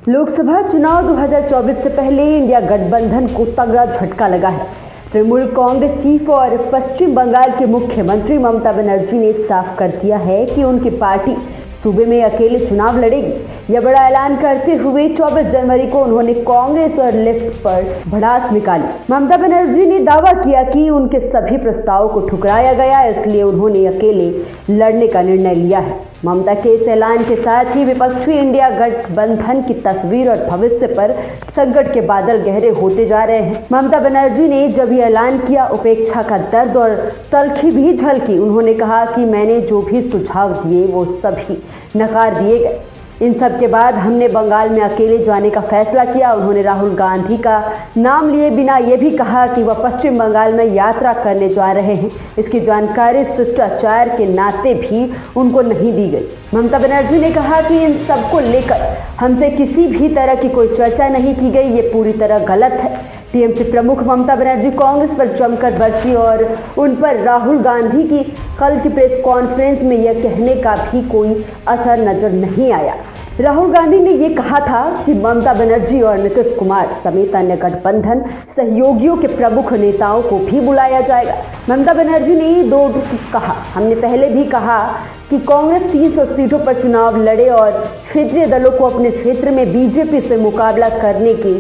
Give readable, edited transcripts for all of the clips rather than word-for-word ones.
लोकसभा चुनाव 2024 से पहले इंडिया गठबंधन को तगड़ा झटका लगा है। तृणमूल कांग्रेस चीफ और पश्चिम बंगाल के मुख्यमंत्री ममता बनर्जी ने साफ कर दिया है कि उनकी पार्टी सूबे में अकेले चुनाव लड़ेगी। यह बड़ा ऐलान करते हुए 24 जनवरी को उन्होंने कांग्रेस और लेफ्ट पर भड़ास निकाली। ममता बनर्जी ने दावा किया कि उनके सभी प्रस्तावों को ठुकराया गया, इसलिए उन्होंने अकेले लड़ने का निर्णय लिया है। ममता के इस ऐलान के साथ ही विपक्षी इंडिया गठबंधन की तस्वीर और भविष्य पर संकट के बादल गहरे होते जा रहे हैं। ममता बनर्जी ने जब ये ऐलान किया, उपेक्षा का दर्द और तलखी भी झलकी। उन्होंने कहा कि मैंने जो भी सुझाव दिए वो सभी नकार दिए गए। इन सब के बाद हमने बंगाल में अकेले जाने का फैसला किया। उन्होंने राहुल गांधी का नाम लिए बिना ये भी कहा कि वह पश्चिम बंगाल में यात्रा करने जा रहे हैं। इसकी जानकारी शिष्टाचार के नाते भी उनको नहीं दी गई। ममता बनर्जी ने कहा कि इन सब को लेकर हमसे किसी भी तरह की कोई चर्चा नहीं की गई, ये पूरी तरह गलत है। टीएमसी प्रमुख ममता बनर्जी कांग्रेस पर जमकर बरसी और उन पर राहुल गांधी की कल की प्रेस कॉन्फ्रेंस में यह कहने का भी कोई असर नजर नहीं आया। राहुल गांधी ने ये कहा था कि ममता बनर्जी और नीतीश कुमार समेत अन्य गठबंधन सहयोगियों के प्रमुख नेताओं को भी बुलाया जाएगा। ममता बनर्जी ने दो कहा, हमने पहले भी कहा कि कांग्रेस 300 सीटों पर चुनाव लड़े और क्षेत्रीय दलों को अपने क्षेत्र में बीजेपी से मुकाबला करने की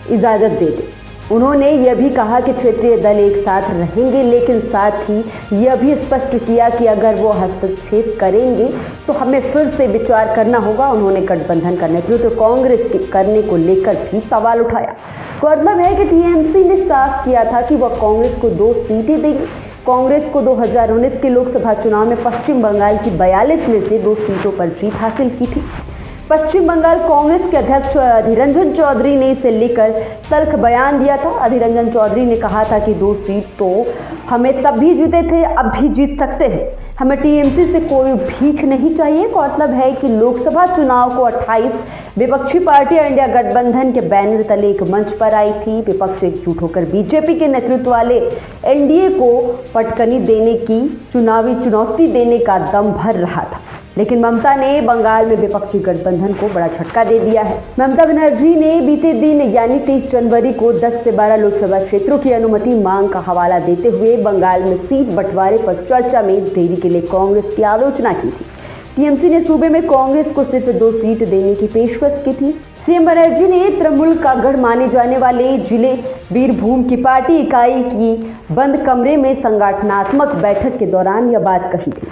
इजाजत दे दे। उन्होंने यह भी कहा कि क्षेत्रीय दल एक साथ रहेंगे, लेकिन साथ ही यह भी स्पष्ट किया कि अगर वो हस्तक्षेप करेंगे तो हमें फिर से विचार करना होगा। उन्होंने गठबंधन का नेतृत्व कांग्रेस के करने को लेकर भी सवाल उठाया। मतलब है कि टीएमसी ने साफ किया था कि वह कांग्रेस को 2 सीटें देगी। कांग्रेस को 2019 के लोकसभा चुनाव में पश्चिम बंगाल की 42 में से 2 सीटों पर जीत हासिल की थी। पश्चिम बंगाल कांग्रेस के अध्यक्ष अधीर रंजन चौधरी ने इसे लेकर तल्ख बयान दिया था। अधीर रंजन चौधरी ने कहा था कि 2 सीट तो हमें तब भी जीते थे, अब भी जीत सकते हैं। हमें टीएमसी से कोई भीख नहीं चाहिए। मतलब है कि लोकसभा चुनाव को 28 विपक्षी पार्टियां इंडिया गठबंधन के बैनर तले एक मंच पर आई थी। विपक्ष एकजुट होकर बीजेपी के नेतृत्व वाले एनडीए को पटकनी देने की चुनावी चुनौती देने का दम भर रहा था, लेकिन ममता ने बंगाल में विपक्षी गठबंधन को बड़ा झटका दे दिया है। ममता बनर्जी ने बीते दिन यानी 23 जनवरी को 10 से 12 लोकसभा क्षेत्रों की अनुमति मांग का हवाला देते हुए बंगाल में सीट बंटवारे पर चर्चा में देरी के लिए कांग्रेस की आलोचना की थी। टीएमसी ने सूबे में कांग्रेस को सिर्फ 2 सीट देने की पेशकश की थी। सीएम बनर्जी ने तृणमूल का गढ़ माने जाने वाले जिले बीरभूम की पार्टी इकाई की बंद कमरे में संगठनात्मक बैठक के दौरान यह बात कही थी।